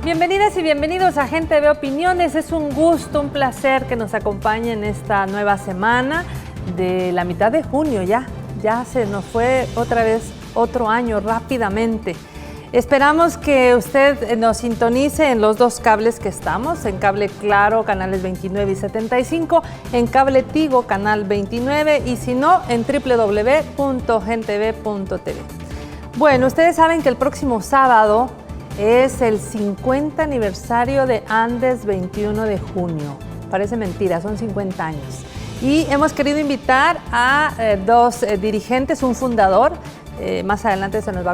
Bienvenidas y bienvenidos a Gente de Opiniones. Es un gusto, un placer que nos acompañen esta nueva semana de la mitad de junio. Ya se nos fue otra vez otro año rápidamente. Esperamos que usted nos sintonice en los dos cables que estamos, en cable Claro, canales 29 y 75, en cable Tigo, canal 29, y si no, en www.gentv.tv. Bueno, ustedes saben que el próximo sábado es el 50 aniversario de Andes 21 de junio. Parece mentira, son 50 años. Y hemos querido invitar a dos dirigentes, un fundador. Más adelante nos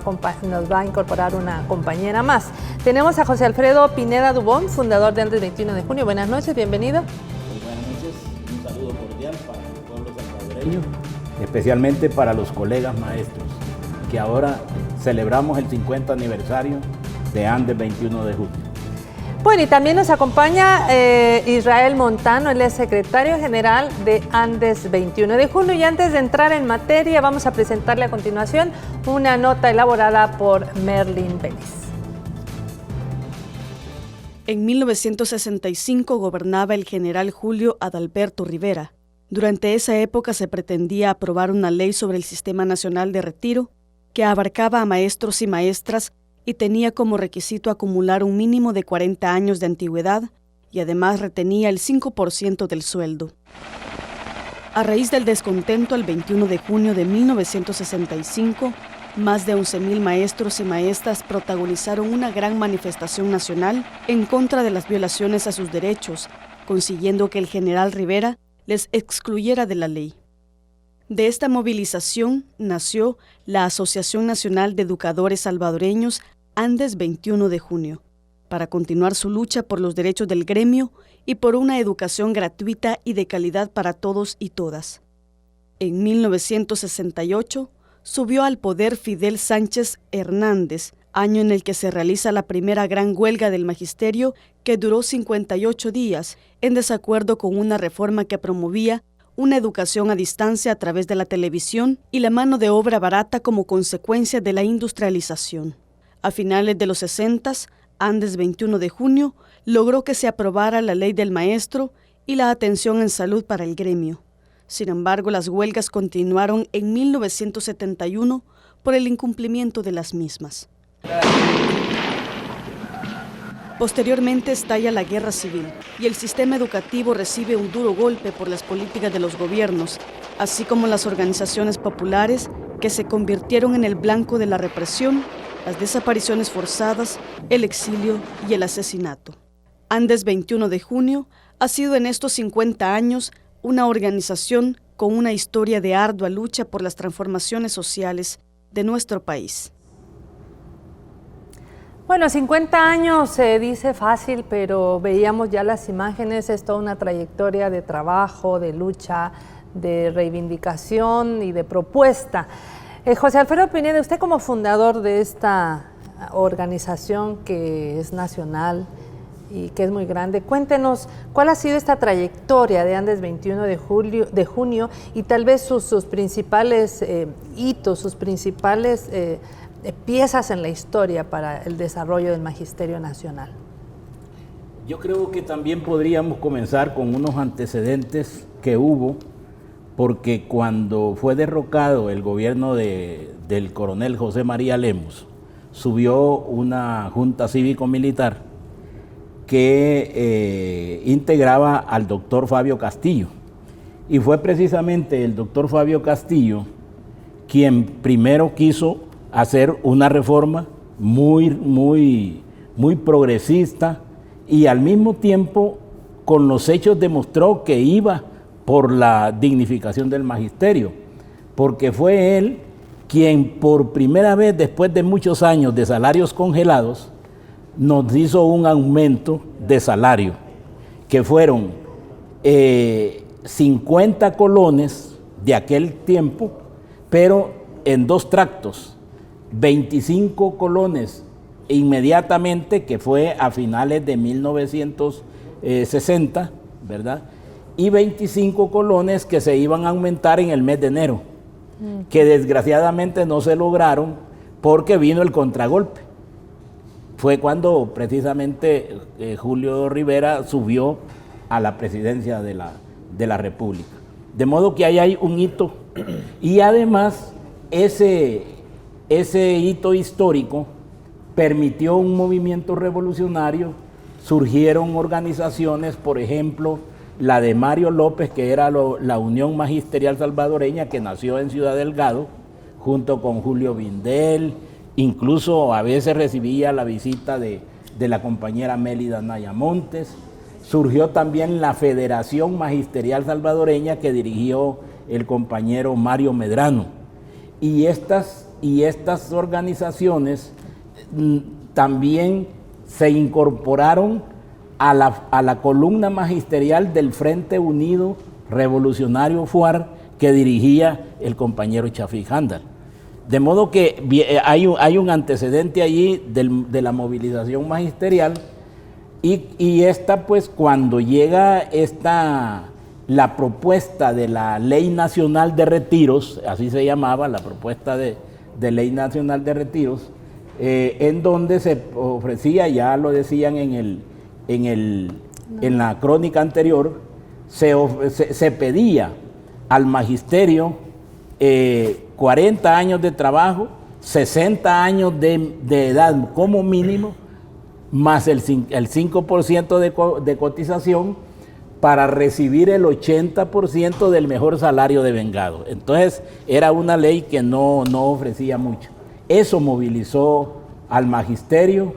va a incorporar una compañera más. Tenemos a José Alfredo Pineda Dubón, fundador de Andes 21 de junio. Buenas noches, bienvenido. Muy buenas noches, un saludo cordial para el pueblo salvadoreño, especialmente para los colegas maestros, que ahora celebramos el 50 aniversario de Andes 21 de junio. Bueno, y también nos acompaña Israel Montano, él es secretario general de Andes 21 de junio. Y antes de entrar en materia, vamos a presentarle a continuación una nota elaborada por Merlin Vélez. En 1965 gobernaba el general Julio Adalberto Rivera. Durante esa época se pretendía aprobar una ley sobre el Sistema Nacional de Retiro que abarcaba a maestros y maestras y tenía como requisito acumular un mínimo de 40 años de antigüedad y además retenía el 5% del sueldo. A raíz del descontento, el 21 de junio de 1965, más de 11,000 maestros y maestras protagonizaron una gran manifestación nacional en contra de las violaciones a sus derechos, consiguiendo que el general Rivera les excluyera de la ley. De esta movilización nació la Asociación Nacional de Educadores Salvadoreños Andes 21 de junio, para continuar su lucha por los derechos del gremio y por una educación gratuita y de calidad para todos y todas. En 1968 subió al poder Fidel Sánchez Hernández, año en el que se realiza la primera gran huelga del magisterio que duró 58 días, en desacuerdo con una reforma que promovía una educación a distancia a través de la televisión y la mano de obra barata como consecuencia de la industrialización. A finales de los 60, Andes 21 de junio logró que se aprobara la ley del maestro y la atención en salud para el gremio. Sin embargo, las huelgas continuaron en 1971 por el incumplimiento de las mismas. Posteriormente estalla la guerra civil y el sistema educativo recibe un duro golpe por las políticas de los gobiernos, así como las organizaciones populares que se convirtieron en el blanco de la represión, las desapariciones forzadas, el exilio y el asesinato. Andes 21 de junio ha sido en estos 50 años una organización con una historia de ardua lucha por las transformaciones sociales de nuestro país. Bueno, 50 años se dice fácil, pero veíamos ya las imágenes, es toda una trayectoria de trabajo, de lucha, de reivindicación y de propuesta. José Alfredo Pineda, usted como fundador de esta organización que es nacional y que es muy grande, cuéntenos cuál ha sido esta trayectoria de Andes 21 de junio y tal vez sus principales hitos, sus principales piezas en la historia para el desarrollo del Magisterio Nacional. Yo creo que también podríamos comenzar con unos antecedentes que hubo, porque cuando fue derrocado el gobierno del coronel José María Lemos, subió una junta cívico-militar que integraba al doctor Fabio Castillo. Y fue precisamente el doctor Fabio Castillo quien primero quiso hacer una reforma muy progresista y al mismo tiempo con los hechos demostró que iba por la dignificación del magisterio, porque fue él quien por primera vez después de muchos años de salarios congelados nos hizo un aumento de salario, que fueron 50 colones de aquel tiempo, pero en dos tractos. 25 colones inmediatamente, que fue a finales de 1960, ¿verdad? Y 25 colones que se iban a aumentar en el mes de enero, que desgraciadamente no se lograron porque vino el contragolpe. fue cuando precisamente Julio Rivera subió a la presidencia de la República. De modo que ahí hay un hito, y además ese hito histórico permitió un movimiento revolucionario. Surgieron organizaciones, por ejemplo, la de Mario López, que era la Unión Magisterial Salvadoreña, que nació en Ciudad Delgado, junto con Julio Vindel. Incluso a veces recibía la visita de la compañera Mélida Anaya Montes. Surgió también la Federación Magisterial Salvadoreña, que dirigió el compañero Mario Medrano. Y estas organizaciones también se incorporaron a la columna magisterial del Frente Unido Revolucionario FUAR, que dirigía el compañero Chafik Handal. De modo que hay un antecedente allí de la movilización magisterial, y esta, pues, cuando llega la propuesta de la Ley Nacional de Retiros, así se llamaba, la propuesta de Ley Nacional de Retiros, en donde se ofrecía, ya lo decían en la crónica anterior, se pedía al magisterio 40 años de trabajo, 60 años de edad como mínimo, más el 5% de cotización para recibir el 80% del mejor salario devengado. Entonces era una ley que no ofrecía mucho. Eso movilizó al magisterio.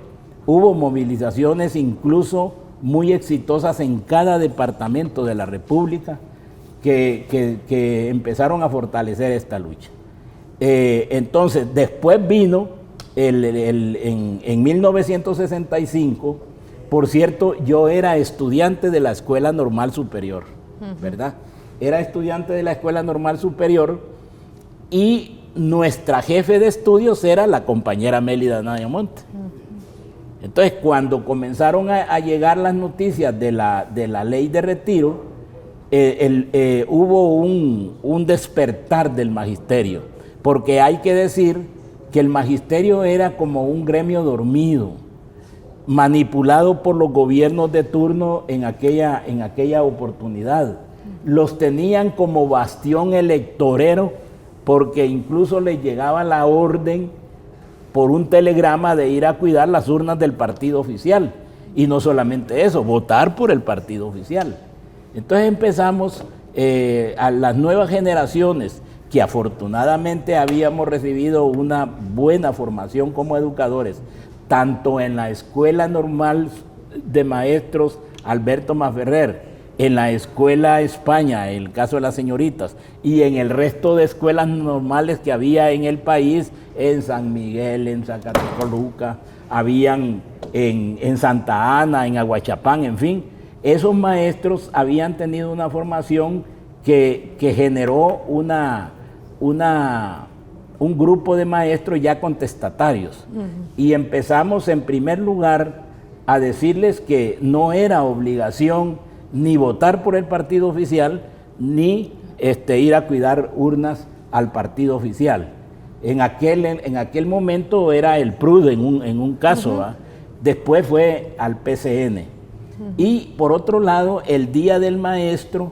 Hubo movilizaciones incluso muy exitosas en cada departamento de la República que empezaron a fortalecer esta lucha. Entonces, después vino en 1965, por cierto, yo era estudiante de la Escuela Normal Superior, ¿verdad? Era estudiante de la Escuela Normal Superior, y nuestra jefe de estudios era la compañera Mélida Anaya Montes. Entonces, cuando comenzaron a llegar las noticias de la ley de retiro, hubo un despertar del magisterio, porque hay que decir que el magisterio era como un gremio dormido, manipulado por los gobiernos de turno en aquella oportunidad. Los tenían como bastión electorero, porque incluso les llegaba la orden por un telegrama de ir a cuidar las urnas del partido oficial. Y no solamente eso, votar por el partido oficial. Entonces empezamos a las nuevas generaciones, que afortunadamente habíamos recibido una buena formación como educadores, tanto en la Escuela Normal de Maestros Alberto Masferrer, en la Escuela España, en el caso de las señoritas, y en el resto de escuelas normales que había en el país, en San Miguel, en Zacatecoluca, habían en Santa Ana, en Aguachapán, en fin. Esos maestros habían tenido una formación que generó un grupo de maestros ya contestatarios. Y empezamos en primer lugar a decirles que no era obligación ni votar por el partido oficial, ni ir a cuidar urnas al partido oficial. En aquel momento era el PRUD en un caso, después fue al PCN. Y por otro lado, el Día del Maestro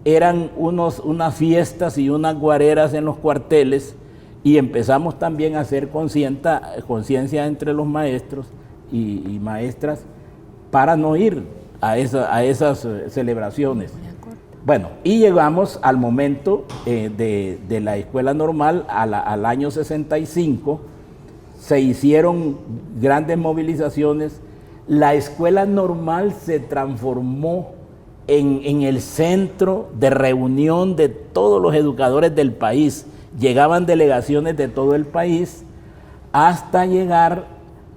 eran unas fiestas y unas guareras en los cuarteles, y empezamos también a hacer conciencia entre los maestros y maestras para no ir a esas celebraciones. Bueno, y llegamos al momento de la Escuela Normal, al año 65, se hicieron grandes movilizaciones. La Escuela Normal se transformó en el centro de reunión de todos los educadores del país. Llegaban delegaciones de todo el país hasta llegar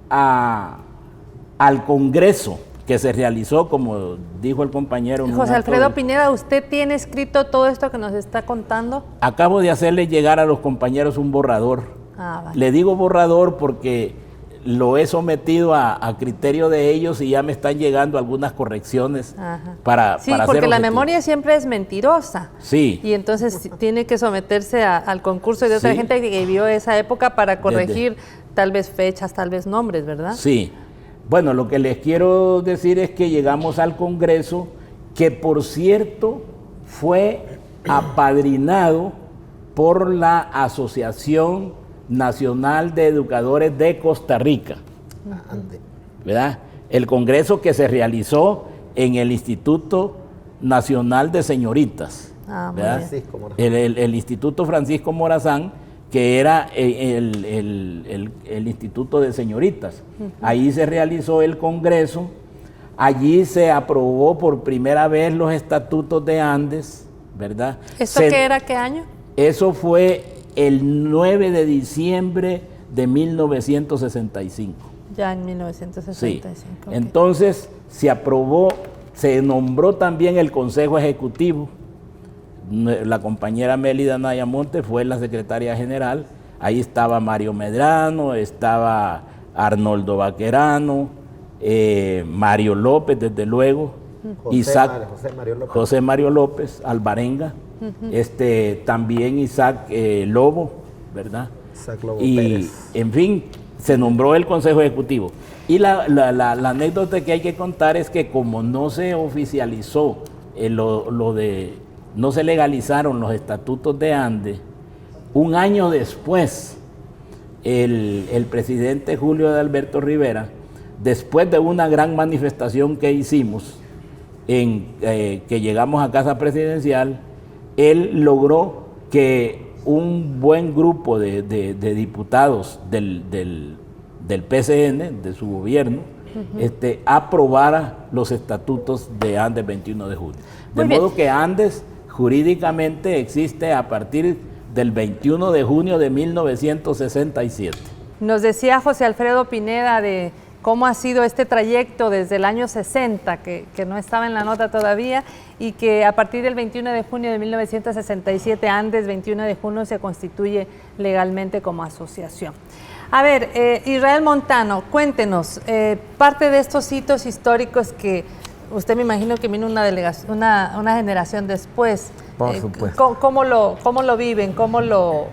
al Congreso, que se realizó, como dijo el compañero. José Alfredo Pineda, ¿usted tiene escrito todo esto que nos está contando? Acabo de hacerle llegar a los compañeros un borrador. Vale. Le digo borrador porque lo he sometido a criterio de ellos, y ya me están llegando algunas correcciones para sí, para porque hacer la memoria siempre es mentirosa. Sí. Y entonces tiene que someterse al concurso de otra gente que vivió esa época para corregir tal vez fechas, tal vez nombres, ¿verdad? Sí. Bueno, lo que les quiero decir es que llegamos al Congreso, que por cierto fue apadrinado por la Asociación Nacional de Educadores de Costa Rica, ¿verdad? El Congreso que se realizó en el Instituto Nacional de Señoritas, ¿verdad? El Instituto Francisco Morazán, que era el Instituto de Señoritas. Ahí se realizó el Congreso, allí se aprobó por primera vez los estatutos de Andes, ¿verdad? ¿Esto qué era, qué año? Eso fue el 9 de diciembre de 1965. Ya en 1965. Sí. Okay. Entonces se aprobó, se nombró también el Consejo Ejecutivo. La compañera Mélida Anaya Monte fue la secretaria general. Ahí estaba Mario Medrano, estaba Arnoldo Vaquerano, Mario López, desde luego, José Mario López Alvarenga, también Isaac Lobo, ¿verdad? Isaac Lobo Pérez. En fin, se nombró el Consejo Ejecutivo. Y la anécdota que hay que contar es que como no se oficializó no se legalizaron los estatutos de Andes, un año después, el presidente Julio de Alberto Rivera, después de una gran manifestación que hicimos, que llegamos a Casa Presidencial, él logró que un buen grupo de diputados del PCN, de su gobierno, aprobara los estatutos de Andes 21 de junio. De modo que Andes jurídicamente existe a partir del 21 de junio de 1967. Nos decía José Alfredo Pineda de cómo ha sido este trayecto desde el año 60, que no estaba en la nota todavía, y que a partir del 21 de junio de 1967, Andes 21 de junio, se constituye legalmente como asociación. A ver, Israel Montano, cuéntenos, parte de estos hitos históricos que usted, me imagino que vino una generación después. Por supuesto. ¿Cómo lo viven? ¿Cómo lo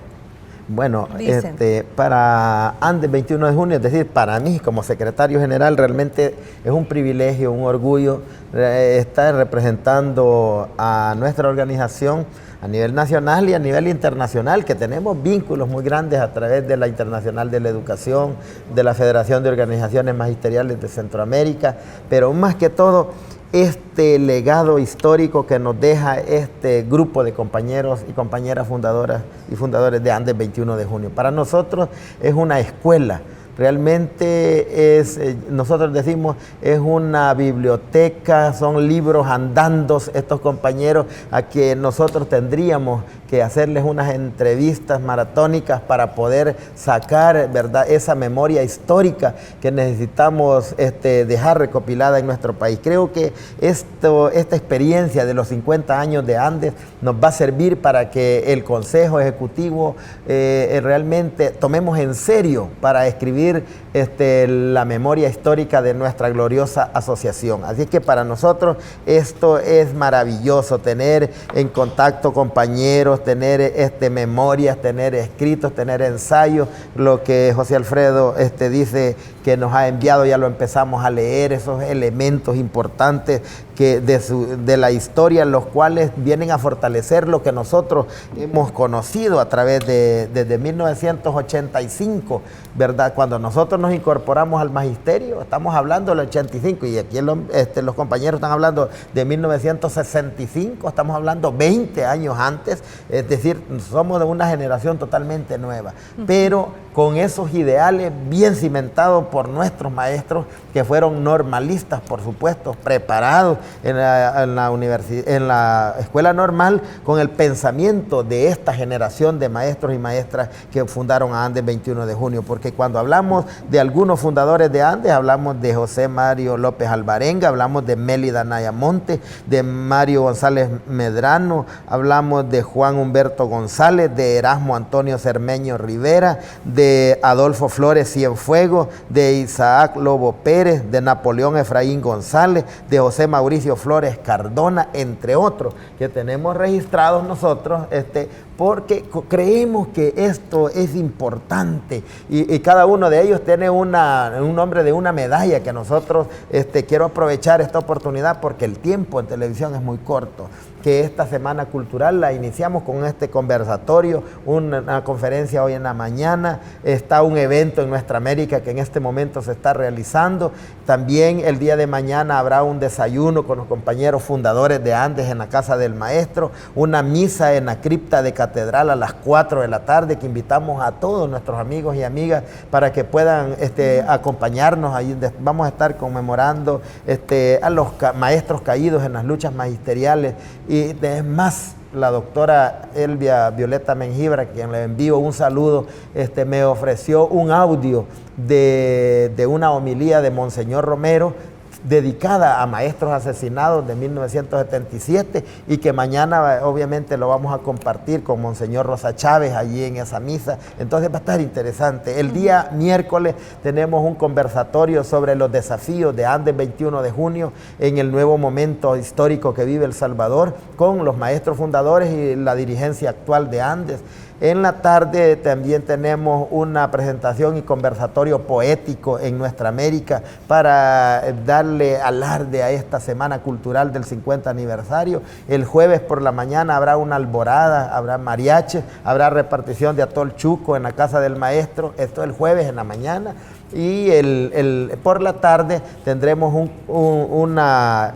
Bueno, dicen? Para Andes 21 de junio, es decir, para mí como secretario general, realmente es un privilegio, un orgullo estar representando a nuestra organización a nivel nacional y a nivel internacional, que tenemos vínculos muy grandes a través de la Internacional de la Educación, de la Federación de Organizaciones Magisteriales de Centroamérica, pero más que todo, este legado histórico que nos deja este grupo de compañeros y compañeras fundadoras y fundadores de Andes 21 de junio. Para nosotros es una escuela. Realmente nosotros decimos, es una biblioteca, son libros andando estos compañeros a que nosotros tendríamos que hacerles unas entrevistas maratónicas para poder sacar, ¿verdad?, esa memoria histórica que necesitamos dejar recopilada en nuestro país. Creo que esta experiencia de los 50 años de Andes nos va a servir para que el Consejo Ejecutivo realmente tomemos en serio para escribir la memoria histórica de nuestra gloriosa asociación. Así que para nosotros esto es maravilloso, tener en contacto compañeros, tener memorias, tener escritos, tener ensayos, lo que José Alfredo dice que nos ha enviado, ya lo empezamos a leer, esos elementos importantes que de la historia, los cuales vienen a fortalecer lo que nosotros hemos conocido a través desde 1985, ¿verdad? Cuando nosotros nos incorporamos al magisterio, estamos hablando del 85, y aquí los compañeros están hablando de 1965, estamos hablando 20 años antes, es decir, somos de una generación totalmente nueva, pero con esos ideales bien cimentados por nuestros maestros, que fueron normalistas, por supuesto, preparados en la escuela normal, con el pensamiento de esta generación de maestros y maestras que fundaron a Andes 21 de junio, porque cuando hablamos de algunos fundadores de Andes, hablamos de José Mario López Alvarenga, hablamos de Mélida Anaya Monte, de Mario González Medrano, hablamos de Juan Humberto González, de Erasmo Antonio Cermeño Rivera, de Adolfo Flores Cienfuegos, de Isaac Lobo Pérez, de Napoleón Efraín González, de José Mauricio Mauricio Flores Cardona, entre otros, que tenemos registrados nosotros, porque creemos que esto es importante y cada uno de ellos tiene un nombre de una medalla que nosotros, quiero aprovechar esta oportunidad porque el tiempo en televisión es muy corto, que esta Semana Cultural la iniciamos con este conversatorio, una conferencia hoy en la mañana, está un evento en Nuestra América que en este momento se está realizando, también el día de mañana habrá un desayuno con los compañeros fundadores de Andes en la Casa del Maestro, una misa en la cripta de Catedral a las 4 de la tarde que invitamos a todos nuestros amigos y amigas para que puedan acompañarnos. Ahí vamos a estar conmemorando a los maestros caídos en las luchas magisteriales y es más, la doctora Elvia Violeta Mengibra, quien le envío un saludo, me ofreció un audio de una homilía de Monseñor Romero dedicada a maestros asesinados de 1977 y que mañana obviamente lo vamos a compartir con Monseñor Rosa Chávez allí en esa misa. Entonces va a estar interesante. El día miércoles tenemos un conversatorio sobre los desafíos de Andes 21 de junio en el nuevo momento histórico que vive El Salvador con los maestros fundadores y la dirigencia actual de Andes. En la tarde también tenemos una presentación y conversatorio poético en Nuestra América para darle alarde a esta Semana Cultural del 50 aniversario. El jueves por la mañana habrá una alborada, habrá mariachi, habrá repartición de atol chuco en la Casa del Maestro, esto el jueves en la mañana. Y por la tarde tendremos una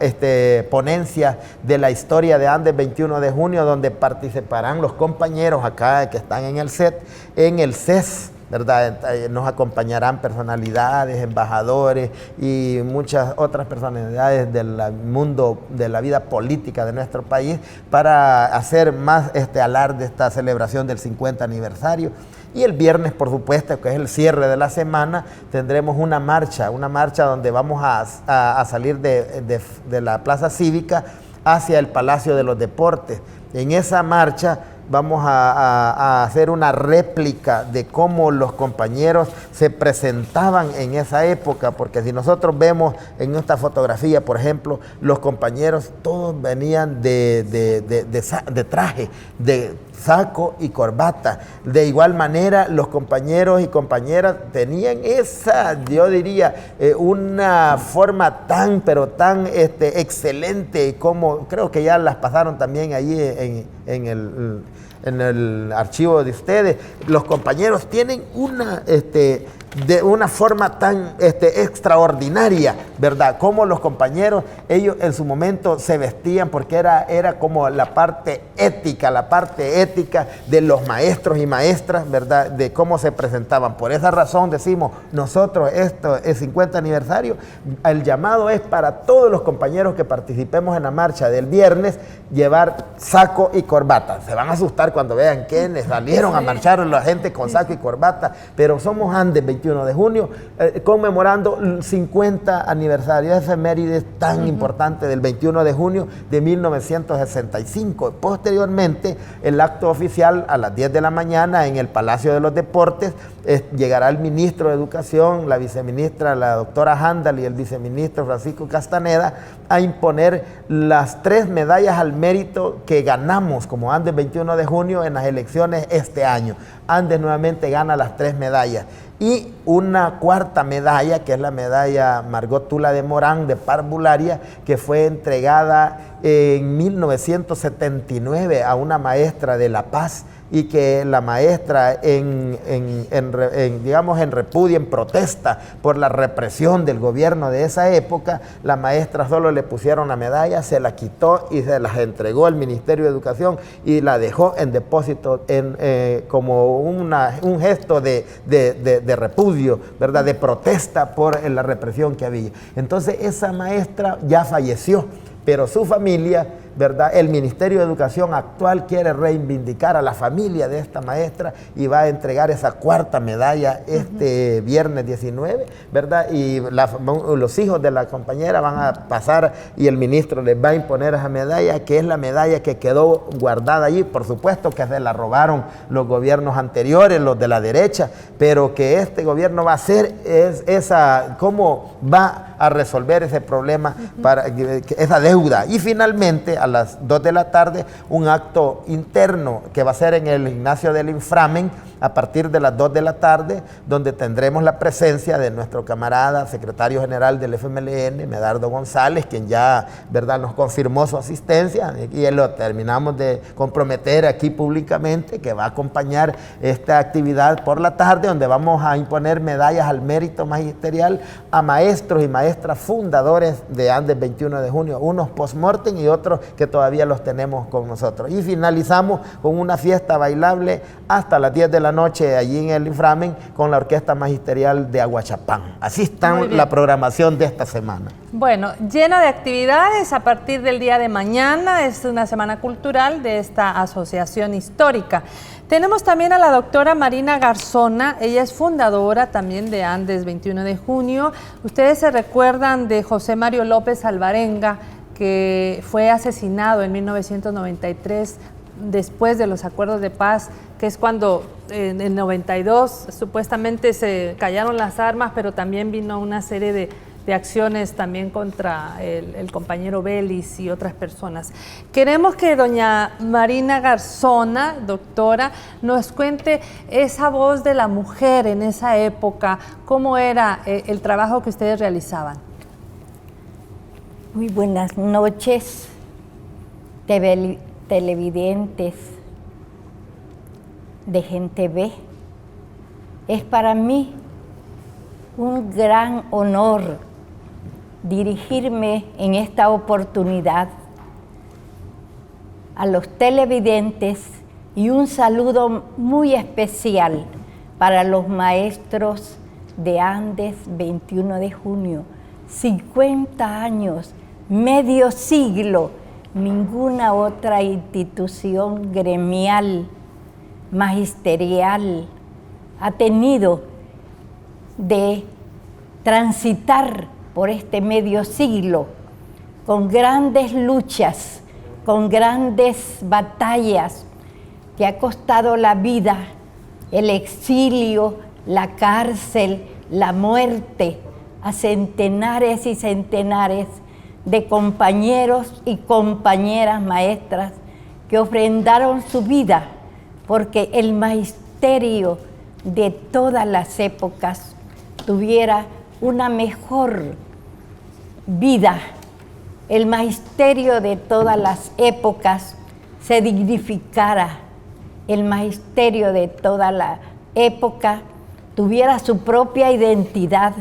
ponencia de la historia de Andes 21 de junio, donde participarán los compañeros acá que están en el set, en el CES, ¿verdad? Nos acompañarán personalidades, embajadores y muchas otras personalidades del mundo de la vida política de nuestro país para hacer más alarde de esta celebración del 50 aniversario. Y el viernes, por supuesto, que es el cierre de la semana, tendremos una marcha donde vamos a salir de la Plaza Cívica hacia el Palacio de los Deportes. En esa marcha vamos a hacer una réplica de cómo los compañeros se presentaban en esa época, porque si nosotros vemos en esta fotografía, por ejemplo, los compañeros todos venían de traje, de saco y corbata. De igual manera, los compañeros y compañeras tenían esa, yo diría, una forma pero tan excelente, como creo que ya las pasaron también allí en el archivo de ustedes. Los compañeros tienen de una forma tan extraordinaria, ¿verdad? Como los compañeros, ellos en su momento se vestían porque era como la parte ética de los maestros y maestras, ¿verdad? De cómo se presentaban. Por esa razón decimos, nosotros, esto es 50 aniversario, el llamado es para todos los compañeros que participemos en la marcha del viernes, llevar saco y corbata. Se van a asustar cuando vean quiénes salieron a marchar la gente con saco y corbata, pero somos Andes 21 de junio, conmemorando el 50 aniversario, efemérides tan importante del 21 de junio de 1965. Posteriormente, el acto oficial a las 10 de la mañana en el Palacio de los Deportes, llegará el ministro de Educación, la viceministra, la doctora Handal y el viceministro Francisco Castaneda a imponer las 3 medallas al mérito que ganamos como Andes 21 de junio en las elecciones este año. Andes nuevamente gana las 3 medallas. Y una 4ª medalla, que es la medalla Margot Tula de Morán de Parvularia, que fue entregada en 1979 a una maestra de La Paz, y que la maestra en repudio, en protesta por la represión del gobierno de esa época, la maestra solo le pusieron la medalla, se la quitó y se las entregó al Ministerio de Educación y la dejó en depósito como un gesto de repudio, ¿verdad? De protesta por la represión que había. Entonces esa maestra ya falleció, pero su familia ¿verdad? El Ministerio de Educación actual quiere reivindicar a la familia de esta maestra y va a entregar esa cuarta medalla este viernes 19, ¿verdad? Y los hijos de la compañera van a pasar y el ministro les va a imponer esa medalla, que es la medalla que quedó guardada allí. Por supuesto que se la robaron los gobiernos anteriores, los de la derecha, pero que este gobierno va a hacer cómo va a resolver ese problema, para esa deuda. Y finalmente, a las 2 de la tarde, un acto interno que va a ser en el gimnasio del Inframen, a partir de las 2 de la tarde, donde tendremos la presencia de nuestro camarada, secretario general del FMLN, Medardo González, quien ya, ¿verdad?, nos confirmó su asistencia, y lo terminamos de comprometer aquí públicamente, que va a acompañar esta actividad por la tarde, donde vamos a imponer medallas al mérito magisterial a maestros y maestras fundadores de Andes 21 de junio, unos post-mortem y otros que todavía los tenemos con nosotros. Y finalizamos con una fiesta bailable hasta las 10 de la noche allí en el Inframen con la Orquesta Magisterial de Aguachapán. Así está la programación de esta semana. Bueno, llena de actividades a partir del día de mañana. Es una semana cultural de esta asociación histórica. Tenemos también a la doctora Marina Garzona. Ella es fundadora también de Andes 21 de junio. Ustedes se recuerdan de José Mario López Alvarenga, que fue asesinado en 1993 después de los acuerdos de paz, que es cuando en el 92 supuestamente se callaron las armas, pero también vino una serie de acciones también contra el compañero Vélez y otras personas. Queremos que doña Marina Garzona, doctora, nos cuente esa voz de la mujer en esa época, cómo era el trabajo que ustedes realizaban. Muy buenas noches, televidentes de Gente Ve. Es para mí un gran honor dirigirme en esta oportunidad a los televidentes y un saludo muy especial para los maestros de Andes 21 de junio. 50 años, medio siglo, ninguna otra institución gremial, magisterial, ha tenido de transitar por este medio siglo con grandes luchas, con grandes batallas que ha costado la vida, el exilio, la cárcel, la muerte a centenares y centenares de compañeros y compañeras maestras que ofrendaron su vida porque el magisterio de todas las épocas tuviera una mejor vida. El magisterio de todas las épocas se dignificara. El magisterio de toda la época tuviera su propia identidad.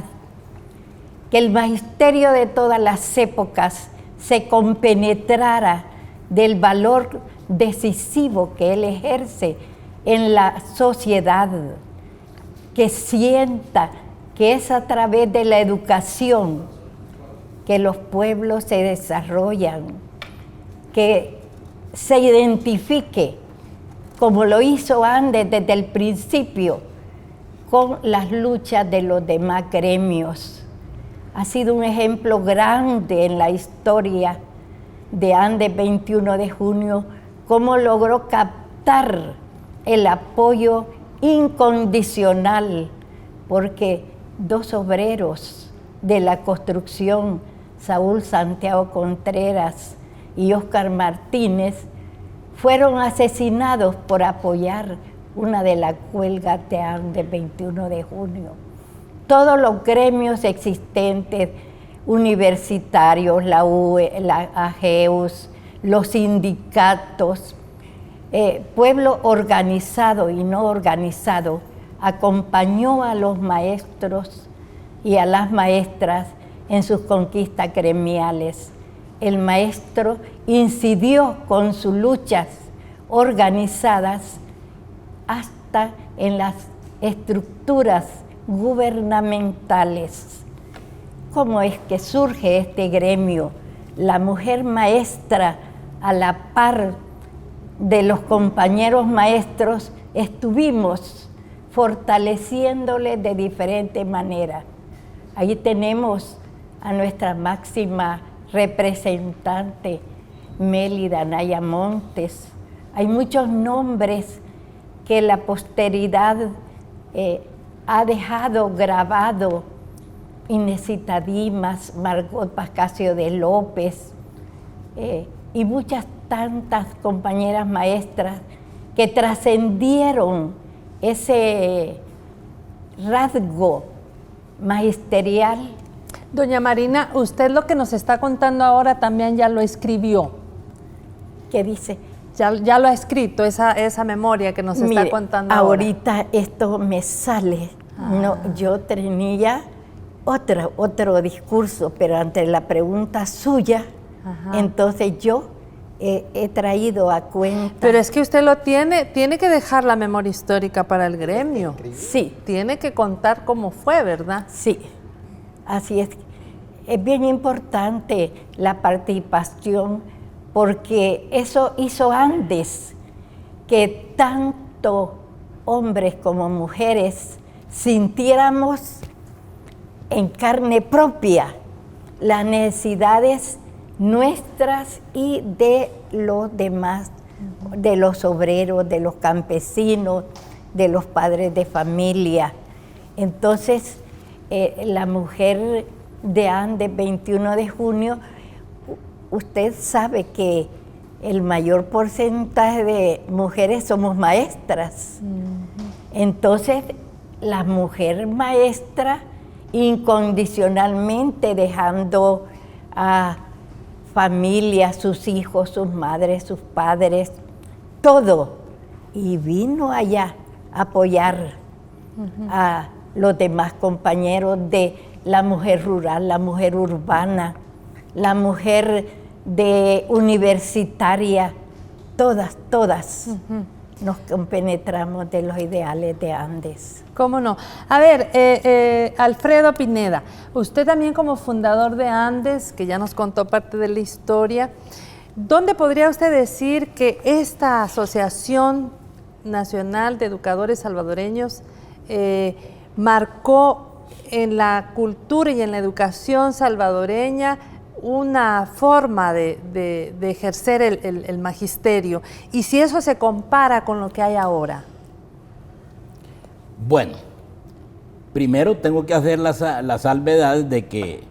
Que el magisterio de todas las épocas se compenetrara del valor decisivo que él ejerce en la sociedad, que sienta que es a través de la educación que los pueblos se desarrollan, que se identifique, como lo hizo Andes desde el principio, con las luchas de los demás gremios. Ha sido un ejemplo grande en la historia de Andes 21 de junio, cómo logró captar el apoyo incondicional, porque dos obreros de la construcción, Saúl Santiago Contreras y Óscar Martínez, fueron asesinados por apoyar una de las huelgas de Andes 21 de junio. Todos los gremios existentes, universitarios, la UE, la AGEUS, los sindicatos, pueblo organizado y no organizado, acompañó a los maestros y a las maestras en sus conquistas gremiales. El maestro incidió con sus luchas organizadas hasta en las estructuras gubernamentales. ¿Cómo es que surge este gremio? La mujer maestra a la par de los compañeros maestros, estuvimos fortaleciéndole de diferentes maneras. Ahí tenemos a nuestra máxima representante, Mélida Anaya Montes. Hay muchos nombres que la posteridad ha dejado grabado. Inésita Dimas, Margot Pascasio de López, y muchas tantas compañeras maestras que trascendieron ese rasgo magisterial. Doña Marina, usted lo que nos está contando ahora también ya lo escribió. ¿Qué dice? Ya lo ha escrito, esa memoria que nos está contando ahora. Ahorita esto me sale. No, yo tenía otro discurso, pero ante la pregunta suya, entonces yo he traído a cuenta. Pero es que usted lo tiene que dejar la memoria histórica para el gremio. Sí. Tiene que contar cómo fue, ¿verdad? Sí, así es. Es bien importante la participación porque eso hizo antes que tanto hombres como mujeres sintiéramos en carne propia las necesidades nuestras y de los demás, de los obreros, de los campesinos, de los padres de familia. Entonces, la mujer de Andes, 21 de junio, usted sabe que el mayor porcentaje de mujeres somos maestras. Entonces, la mujer maestra incondicionalmente dejando a familia, sus hijos, sus madres, sus padres, todo, y vino allá a apoyar a los demás compañeros de la mujer rural, la mujer urbana, la mujer de universitaria, todas nos compenetramos de los ideales de Andes. ¿Cómo no? A ver, Alfredo Pineda, usted también como fundador de Andes, que ya nos contó parte de la historia, ¿dónde podría usted decir que esta Asociación Nacional de Educadores Salvadoreños marcó en la cultura y en la educación salvadoreña una forma de ejercer el magisterio? Y si eso se compara con lo que hay ahora. Bueno, primero tengo que hacer la salvedad de que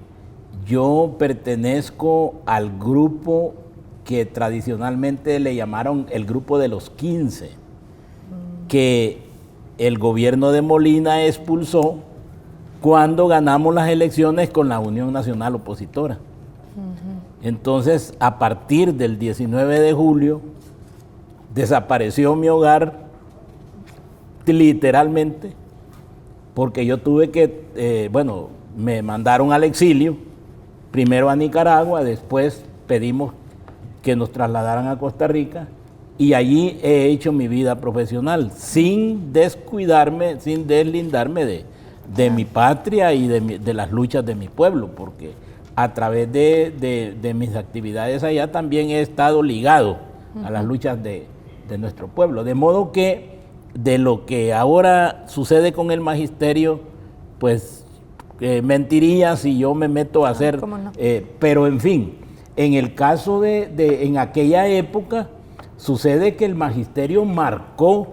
yo pertenezco al grupo que tradicionalmente le llamaron el grupo de los 15, que el gobierno de Molina expulsó cuando ganamos las elecciones con la Unión Nacional Opositora. Entonces, a partir del 19 de julio, desapareció mi hogar literalmente, porque yo tuve que, me mandaron al exilio, primero a Nicaragua, después pedimos que nos trasladaran a Costa Rica, y allí he hecho mi vida profesional, sin descuidarme, sin deslindarme de mi patria y de las luchas de mi pueblo, porque a través de mis actividades allá también he estado ligado a las luchas de nuestro pueblo. De modo que de lo que ahora sucede con el magisterio, pues mentiría si yo me meto a hacer, ¿cómo no? Pero en fin, en el caso en aquella época, sucede que el magisterio marcó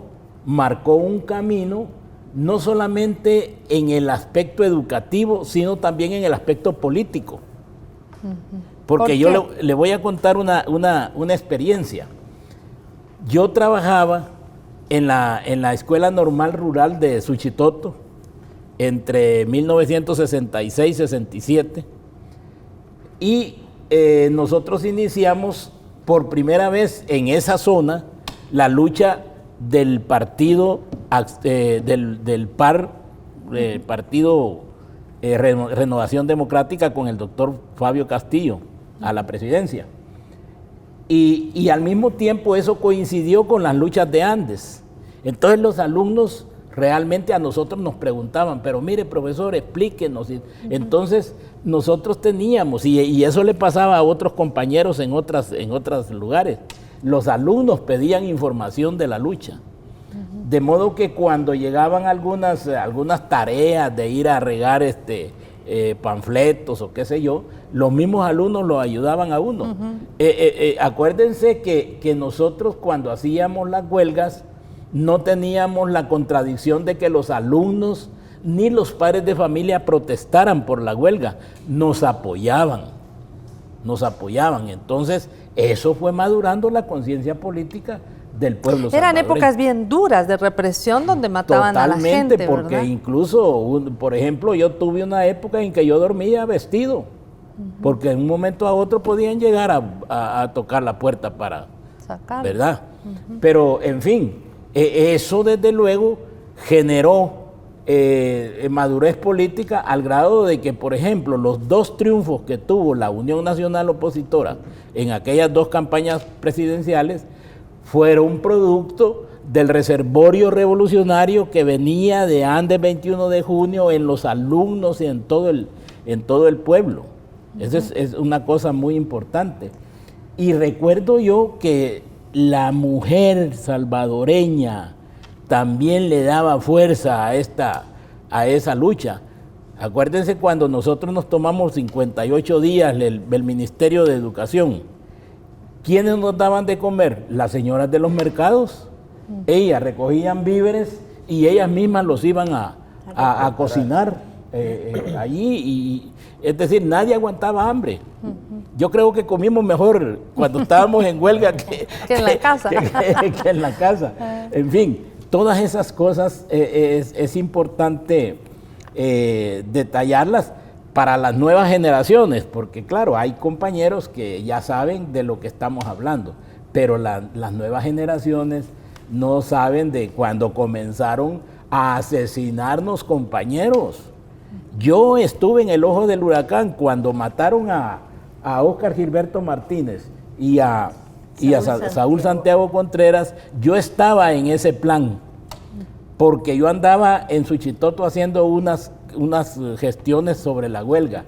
un camino, no solamente en el aspecto educativo, sino también en el aspecto político. Porque yo le voy a contar una experiencia. Yo trabajaba en la Escuela Normal Rural de Suchitoto entre 1966 y 67, y nosotros iniciamos por primera vez en esa zona la lucha del partido del PAR, Partido Renovación Democrática, con el doctor Fabio Castillo a la presidencia. Y al mismo tiempo eso coincidió con las luchas de Andes. Entonces los alumnos realmente a nosotros nos preguntaban, pero mire, profesor, explíquenos. Entonces, nosotros teníamos, y eso le pasaba a otros compañeros en otros lugares, los alumnos pedían información de la lucha. De modo que cuando llegaban algunas tareas de ir a regar panfletos o qué sé yo, los mismos alumnos lo ayudaban a uno. Acuérdense que nosotros cuando hacíamos las huelgas no teníamos la contradicción de que los alumnos ni los padres de familia protestaran por la huelga, nos apoyaban. Entonces, eso fue madurando la conciencia política del pueblo Eran salvadoreño. épocas bien duras de represión donde mataban a la gente, Totalmente, porque ¿verdad? incluso, por ejemplo, yo tuve una época en que yo dormía vestido, porque en un momento a otro podían llegar a tocar la puerta para Sacarlo. ¿verdad? Pero, en fin, eso desde luego generó madurez política al grado de que, por ejemplo, los 2 triunfos que tuvo la Unión Nacional Opositora en aquellas 2 campañas presidenciales fueron producto del reservorio revolucionario que venía de Andes 21 de junio en los alumnos y en todo el pueblo. Eso es una cosa muy importante. Y recuerdo yo que la mujer salvadoreña también le daba fuerza a esa lucha. Acuérdense cuando nosotros nos tomamos 58 días el Ministerio de Educación. ¿Quiénes nos daban de comer? Las señoras de los mercados. Ellas recogían víveres y ellas mismas los iban a cocinar allí. Y, es decir, nadie aguantaba hambre. Yo creo que comimos mejor cuando estábamos en huelga que en la casa. que en la casa. En fin, todas esas cosas es importante detallarlas para las nuevas generaciones, porque claro, hay compañeros que ya saben de lo que estamos hablando, pero las nuevas generaciones no saben de cuando comenzaron a asesinarnos compañeros. Yo estuve en el ojo del huracán cuando mataron a Óscar Gilberto Martínez y a Saúl Santiago Contreras. Yo estaba en ese plan, porque yo andaba en Suchitoto haciendo unas gestiones sobre la huelga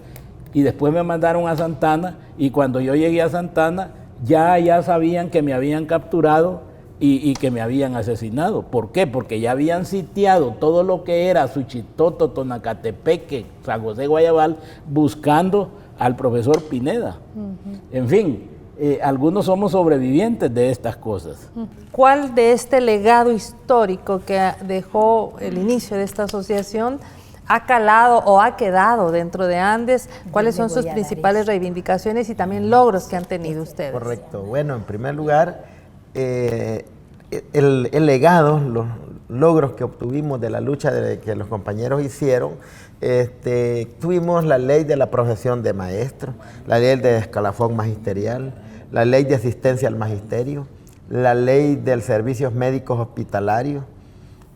y después me mandaron a Santana y cuando yo llegué a Santana ya sabían que me habían capturado y que me habían asesinado. ¿Por qué? Porque ya habían sitiado todo lo que era Suchitoto, Tonacatepeque, San José Guayabal, buscando al profesor Pineda. En fin, algunos somos sobrevivientes de estas cosas. ¿Cuál de este legado histórico que dejó el inicio de esta asociación ha calado o ha quedado dentro de Andes? ¿Cuáles son sus principales reivindicaciones y también logros que han tenido ustedes? Correcto. Bueno, en primer lugar, el legado, los logros que obtuvimos de la lucha que los compañeros hicieron, tuvimos la ley de la profesión de maestro, la ley de escalafón magisterial, la ley de asistencia al magisterio, la ley de servicios médicos hospitalarios,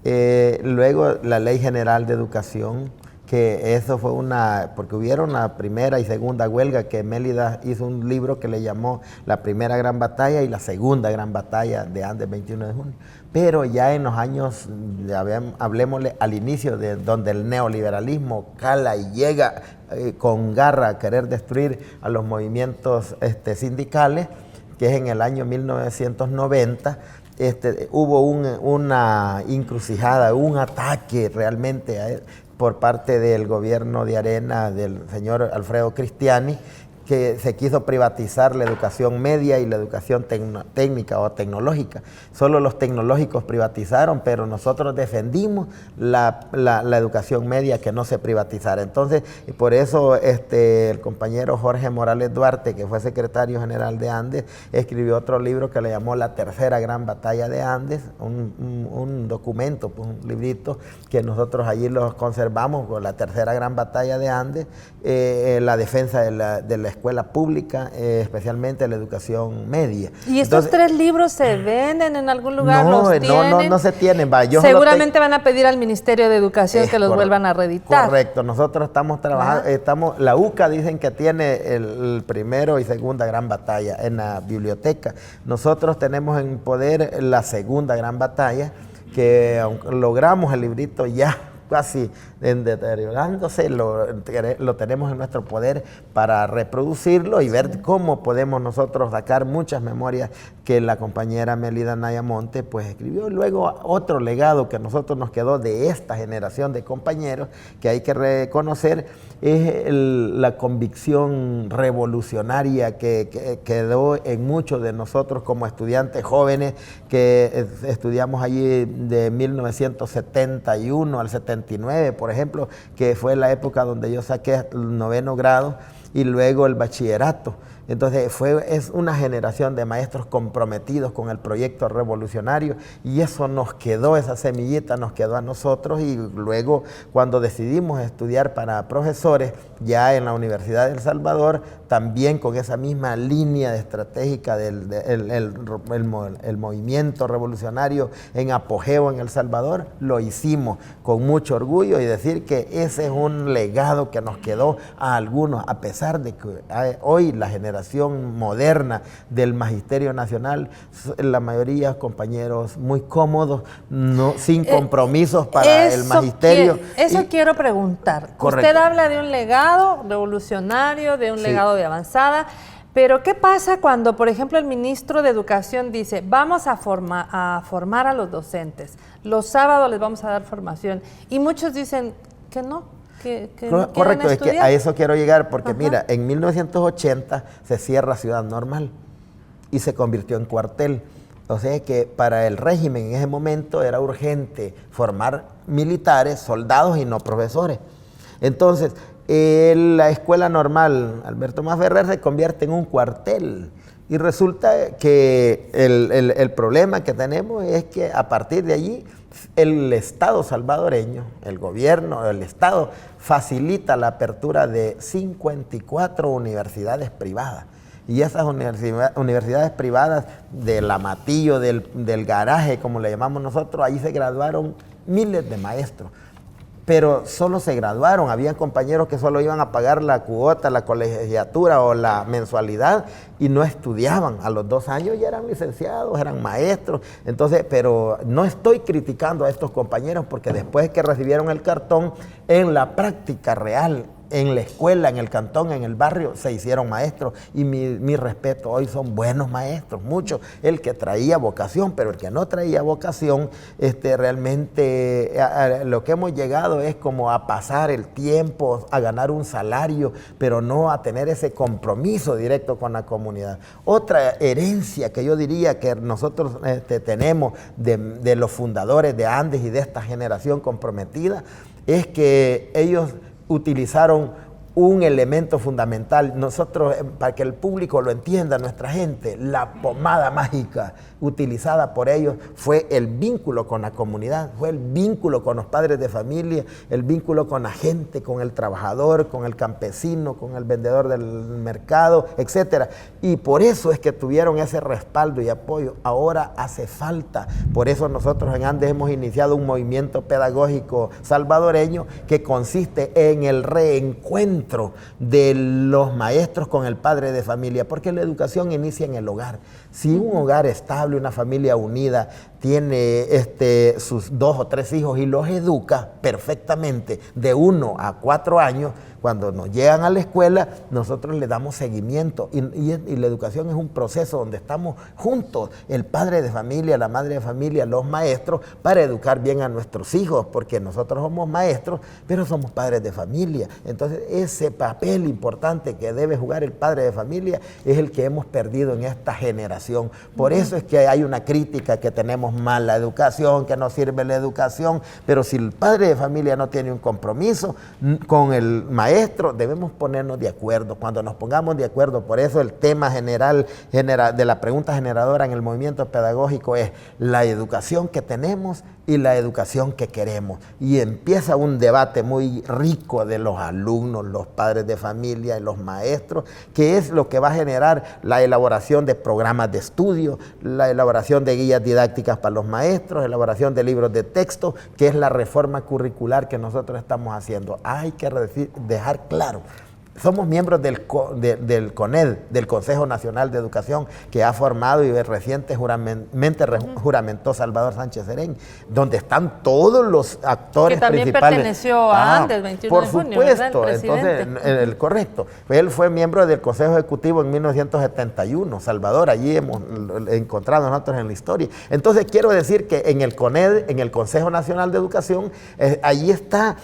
luego la ley general de educación, que eso fue porque hubieron la primera y segunda huelga, que Mélida hizo un libro que le llamó La Primera Gran Batalla y la Segunda Gran Batalla de Andes 21 de junio. Pero ya en los años, hablemosle al inicio, de donde el neoliberalismo cala y llega con garra a querer destruir a los movimientos sindicales, que es en el año 1990, hubo una encrucijada, un ataque realmente por parte del gobierno de Arena, del señor Alfredo Cristiani, que se quiso privatizar la educación media y la educación técnica o tecnológica. Solo los tecnológicos privatizaron, pero nosotros defendimos la educación media, que no se privatizara. Entonces, por eso el compañero Jorge Morales Duarte, que fue secretario general de Andes, escribió otro libro que le llamó La Tercera Gran Batalla de Andes, un documento, pues, un librito que nosotros allí los conservamos, con la Tercera Gran Batalla de Andes, la defensa de la escuela pública, especialmente la educación media. ¿Y estos 3 libros se venden en algún lugar? No se tienen. Seguramente van a pedir al Ministerio de Educación que los vuelvan a reeditar. Correcto. Nosotros estamos trabajando, la UCA dicen que tiene el primero y segunda gran batalla en la biblioteca. Nosotros tenemos en poder la segunda gran batalla, que aunque logramos el librito ya casi deteriorándose, lo tenemos en nuestro poder para reproducirlo y ver cómo podemos nosotros sacar muchas memorias que la compañera Melida Nayamonte pues escribió. Luego otro legado que a nosotros nos quedó de esta generación de compañeros que hay que reconocer es la convicción revolucionaria que quedó en muchos de nosotros como estudiantes jóvenes que estudiamos allí de 1971 al 79, por ejemplo, que fue la época donde yo saqué el 9º grado y luego el bachillerato. Entonces es una generación de maestros comprometidos con el proyecto revolucionario y eso nos quedó, esa semillita nos quedó a nosotros y luego cuando decidimos estudiar para profesores ya en la Universidad de El Salvador, también con esa misma línea estratégica del movimiento revolucionario en apogeo en El Salvador, lo hicimos con mucho orgullo y decir que ese es un legado que nos quedó a algunos, a pesar de que hoy la generación moderna del Magisterio Nacional, la mayoría compañeros muy cómodos, sin compromisos para el magisterio. Quiero preguntar. Correcto. Usted habla de un legado revolucionario, de un legado de avanzada, pero ¿qué pasa cuando, por ejemplo, el ministro de Educación dice, vamos a formar a los docentes, los sábados les vamos a dar formación, y muchos dicen que no? Correcto, es que a eso quiero llegar porque mira, en 1980 se cierra Ciudad Normal y se convirtió en cuartel. O sea que para el régimen en ese momento era urgente formar militares, soldados y no profesores. Entonces, la escuela normal Alberto Tomás Ferrer se convierte en un cuartel. Y resulta que el problema que tenemos es que a partir de allí el Estado salvadoreño, el gobierno, el Estado facilita la apertura de 54 universidades privadas. Y esas universidades privadas del Amatillo, del garaje, como le llamamos nosotros, ahí se graduaron miles de maestros. Pero solo se graduaron, habían compañeros que solo iban a pagar la cuota, la colegiatura o la mensualidad y no estudiaban. A los 2 años ya eran licenciados, eran maestros. Entonces, pero no estoy criticando a estos compañeros porque después que recibieron el cartón, en la práctica real, en la escuela, en el cantón, en el barrio, se hicieron maestros y mi respeto, hoy son buenos maestros, muchos. El que traía vocación, pero el que no traía vocación, realmente lo que hemos llegado es como a pasar el tiempo, a ganar un salario, pero no a tener ese compromiso directo con la comunidad. Otra herencia que yo diría que nosotros tenemos de los fundadores de Andes y de esta generación comprometida, es que ellos utilizaron un elemento fundamental. Nosotros, para que el público lo entienda, nuestra gente, la pomada mágica utilizada por ellos fue el vínculo con la comunidad, fue el vínculo con los padres de familia, el vínculo con la gente, con el trabajador, con el campesino, con el vendedor del mercado, etc. Y por eso es que tuvieron ese respaldo y apoyo. Ahora hace falta. Por eso nosotros en Andes hemos iniciado un movimiento pedagógico salvadoreño que consiste en el reencuentro de los maestros con el padre de familia, porque la educación inicia en el hogar. Si un hogar estable, una familia unida, tiene sus 2 o 3 hijos y los educa perfectamente de 1 a 4 años, cuando nos llegan a la escuela, nosotros le damos seguimiento y la educación es un proceso donde estamos juntos, el padre de familia, la madre de familia, los maestros, para educar bien a nuestros hijos, porque nosotros somos maestros, pero somos padres de familia. Entonces, ese papel importante que debe jugar el padre de familia es el que hemos perdido en esta generación. Por eso es que hay una crítica que tenemos mala educación, que no sirve la educación, pero si el padre de familia no tiene un compromiso con el maestro, debemos ponernos de acuerdo. Cuando nos pongamos de acuerdo, por eso el tema general de la pregunta generadora en el movimiento pedagógico es la educación que tenemos y la educación que queremos. Y empieza un debate muy rico de los alumnos, los padres de familia y los maestros, que es lo que va a generar la elaboración de programas de estudio, la elaboración de guías didácticas para los maestros, elaboración de libros de texto, que es la reforma curricular que nosotros estamos haciendo. Hay que dejar claro somos miembros del CONED, del Consejo Nacional de Educación, que ha formado y recientemente juramentó Salvador Sánchez Serén, donde están todos los actores que también principales. perteneció antes, 21 de junio, por supuesto, ¿verdad? El presidente. entonces, correcto. Él fue miembro del Consejo Ejecutivo en 1971, Salvador, allí hemos encontrado nosotros en la historia. Entonces, quiero decir que en el CONED, en el Consejo Nacional de Educación, allí está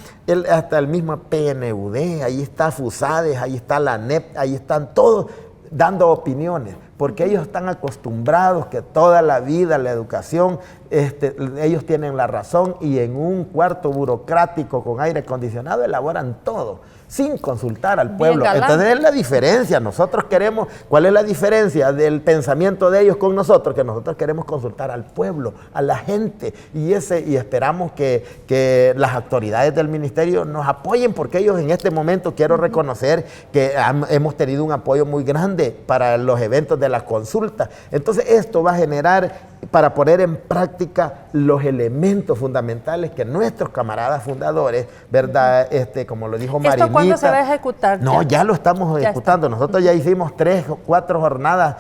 hasta el mismo PNUD, ahí está FUSADES, ahí está la ANEP, ahí están todos dando opiniones, porque ellos están acostumbrados que toda la vida la educación, ellos tienen la razón y en un cuarto burocrático con aire acondicionado elaboran todo, sin consultar al pueblo. Entonces es la diferencia. Nosotros queremos, ¿cuál es la diferencia del pensamiento de ellos con nosotros? Que nosotros queremos consultar al pueblo, a la gente, y esperamos que las autoridades del ministerio nos apoyen, porque ellos en este momento quiero reconocer que hemos tenido un apoyo muy grande para los eventos de la consulta. Entonces esto va a generar, para poner en práctica los elementos fundamentales que nuestros camaradas fundadores, ¿verdad? Como lo dijo Marinita. ¿Esto cuándo se va a ejecutar? No, ya lo estamos ejecutando. Nosotros ya hicimos 3 o 4 jornadas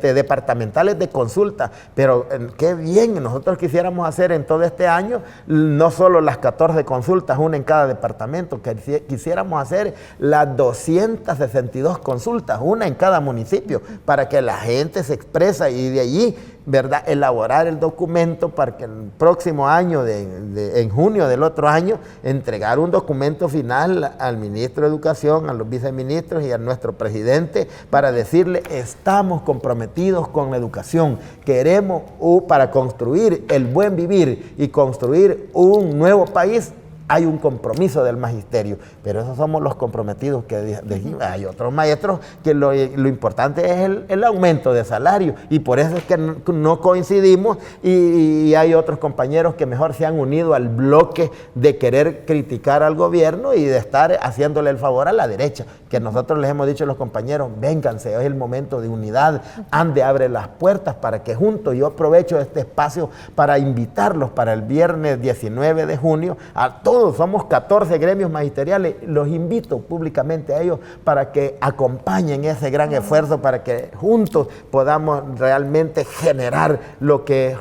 departamentales de consulta, pero qué bien, nosotros quisiéramos hacer en todo este año no solo las 14 consultas, una en cada departamento, que quisiéramos hacer las 262 consultas, una en cada municipio, para que la gente se expresa y de allí, ¿verdad?, elaborar el documento para que el próximo año, en junio del otro año, entregar un documento final al ministro de Educación, a los viceministros y a nuestro presidente, para decirle: estamos comprometidos con la educación, queremos para construir el buen vivir y construir un nuevo país. Hay un compromiso del magisterio, pero esos somos los comprometidos que dijimos. Hay otros maestros que lo importante es el aumento de salario, y por eso es que no coincidimos, y hay otros compañeros que mejor se han unido al bloque de querer criticar al gobierno y de estar haciéndole el favor a la derecha, que nosotros les hemos dicho a los compañeros: vénganse, es el momento de unidad, ande, abre las puertas para que juntos. Yo aprovecho este espacio para invitarlos para el viernes 19 de junio a todos. Somos 14 gremios magisteriales, los invito públicamente a ellos para que acompañen ese gran esfuerzo, para que juntos podamos realmente generar lo que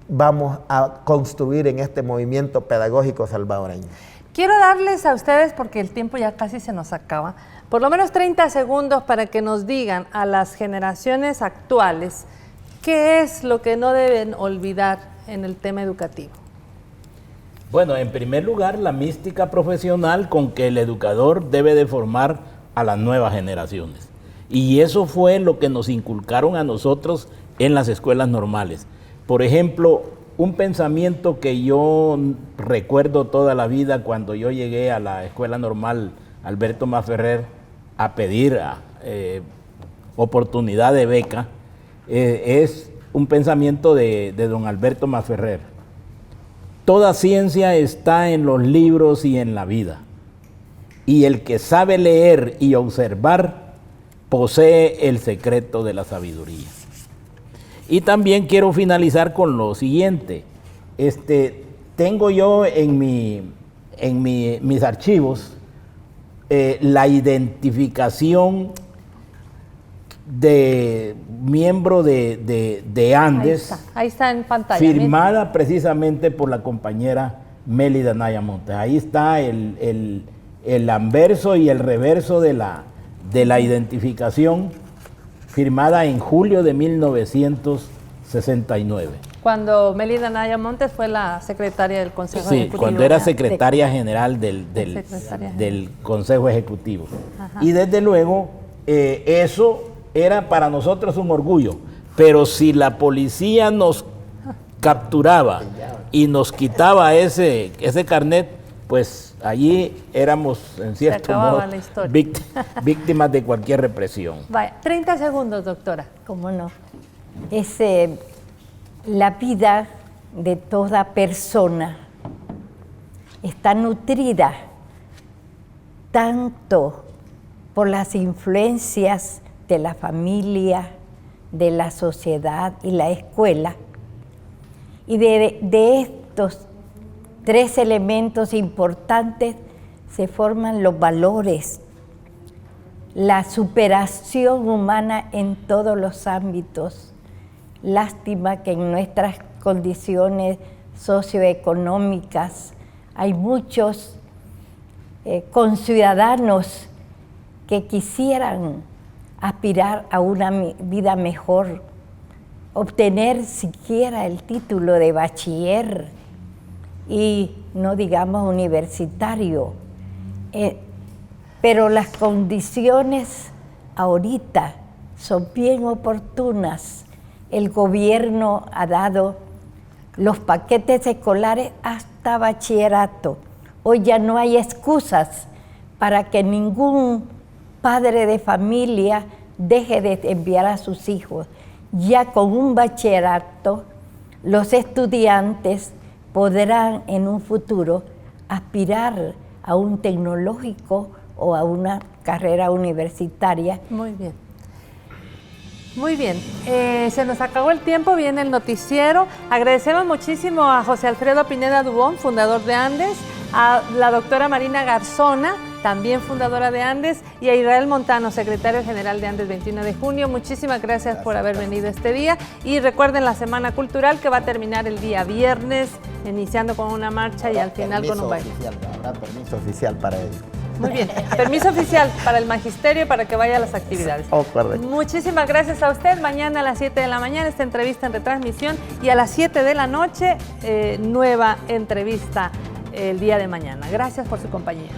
vamos a construir en este movimiento pedagógico salvadoreño. Quiero darles a ustedes, porque el tiempo ya casi se nos acaba, por lo menos 30 segundos para que nos digan a las generaciones actuales qué es lo que no deben olvidar en el tema educativo. Bueno, en primer lugar, la mística profesional con que el educador debe de formar a las nuevas generaciones. Y eso fue lo que nos inculcaron a nosotros en las escuelas normales. Por ejemplo, un pensamiento que yo recuerdo toda la vida cuando yo llegué a la escuela normal Alberto Masferrer a pedir oportunidad de beca, es un pensamiento de don Alberto Masferrer. Toda ciencia está en los libros y en la vida, y el que sabe leer y observar posee el secreto de la sabiduría. Y también quiero finalizar con lo siguiente. Tengo yo en mis archivos la identificación de miembro de Andes, ahí está en pantalla, firmada precisamente por la compañera Mélida Naya Montes. Ahí está el anverso y el reverso de la identificación, firmada en julio de 1969. Cuando Mélida Naya Montes fue la secretaria del Consejo Ejecutivo. Sí, cuando era secretaria general del Consejo Ejecutivo. Ajá. Y desde luego, eso era para nosotros un orgullo, pero si la policía nos capturaba y nos quitaba ese carnet, pues allí éramos en cierto modo víctimas de cualquier represión. Vaya, 30 segundos, doctora. ¿Cómo no? La vida de toda persona está nutrida tanto por las influencias de la familia, de la sociedad y la escuela. Y de estos 3 elementos importantes se forman los valores, la superación humana en todos los ámbitos. Lástima que en nuestras condiciones socioeconómicas hay muchos conciudadanos que quisieran aspirar a una vida mejor, obtener siquiera el título de bachiller y no digamos universitario. Pero las condiciones ahorita son bien oportunas. El gobierno ha dado los paquetes escolares hasta bachillerato. Hoy ya no hay excusas para que ningún padre de familia deje de enviar a sus hijos. Ya con un bachillerato, los estudiantes podrán en un futuro aspirar a un tecnológico o a una carrera universitaria. Muy bien. Muy bien, se nos acabó el tiempo, viene el noticiero. Agradecemos muchísimo a José Alfredo Pineda Dubón, fundador de Andes, a la doctora Marina Garzona, también fundadora de Andes, y a Israel Montano, secretario general de Andes 21 de junio. Muchísimas gracias por haber venido este día. Y recuerden la Semana Cultural, que va a terminar el día viernes, iniciando con una marcha y al final con un baile. Habrá permiso oficial para ello. Muy bien, permiso oficial para el magisterio para que vaya a las actividades. Oh, correcto. Muchísimas gracias a usted. Mañana a las 7 de la mañana esta entrevista en retransmisión y a las 7 de la noche nueva entrevista el día de mañana. Gracias por su compañía.